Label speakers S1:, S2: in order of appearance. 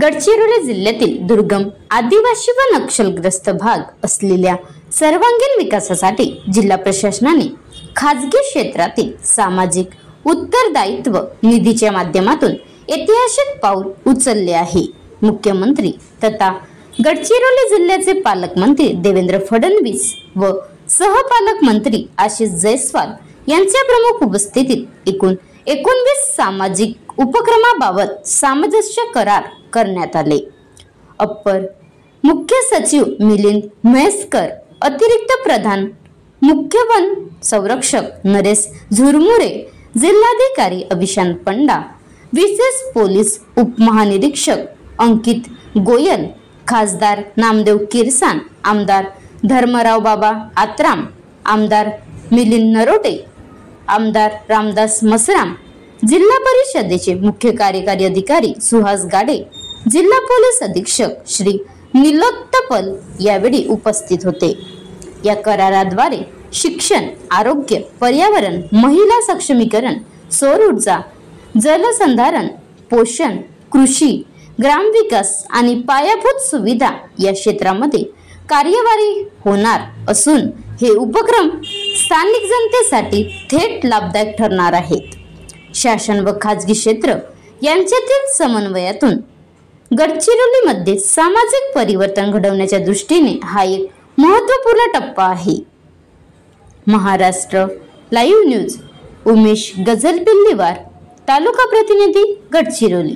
S1: गडचिरोली जिल्ह्यातील दुर्गम आदिवासी व नक्षलग्रस्त भाग असलेल्या सर्वांगीण विकासासाठी जिल्हा प्रशासनाने खाजगी क्षेत्रातील सामाजिक उत्तरदायित्व निधीच्या माध्यमातून ऐतिहासिक पाऊल उचलले आहे। मुख्यमंत्री तथा गडचिरोली जिल्ह्याचे पालकमंत्री देवेंद्र फडणवीस व सहपालकमंत्री आशिष जयस्वाल यांच्या प्रमुख उपस्थितीत एकूण 19 सामाजिक उपक्रमाबाबत सामंजस्य करार करण्यात आले। अप्पर मुख्य सचिव मिलिंद म्हैसकर, अतिरिक्त प्रधान मुख्य वन संरक्षक नरेश झुरमुरे, जिल्हाधिकारी अभिशांत पंडा, विशेष पोलीस उपमहानिरीक्षक अंकित गोयल, खासदार नामदेव किरसान, आमदार धर्मराव बाबा आत्राम, आमदार मिलिंद नरोटे, आमदार रामदास मसराम, जिल्हा परिषदेचे मुख्य कार्यकारी अधिकारी सुहास गाडे, जिल्हा पोलीस अधीक्षक श्री निलोत्पल यावेळी उपस्थित होते। या कराराद्वारे शिक्षण, आरोग्य, पर्यावरण, महिला सक्षमीकरण, सौर ऊर्जा, जलसंधारण, पोषण, कृषी, ग्रामविकास आणि पायाभूत सुविधा या क्षेत्रामध्ये कार्यवाही होणार असून हे उपक्रम स्थानिक जनतेसाठी थेट लाभदायक ठरणार आहेत। शासन व खाजगी क्षेत्र यांच्यातील समन्वयातून गडचिरोलीमध्ये सामाजिक परिवर्तन घडवण्याच्या दृष्टीने हा एक महत्त्वपूर्ण टप्पा आहे। महाराष्ट्र लाईव्ह न्यूज उमेश गजलपिल्लीवार, तालुका प्रतिनिधी, गडचिरोली।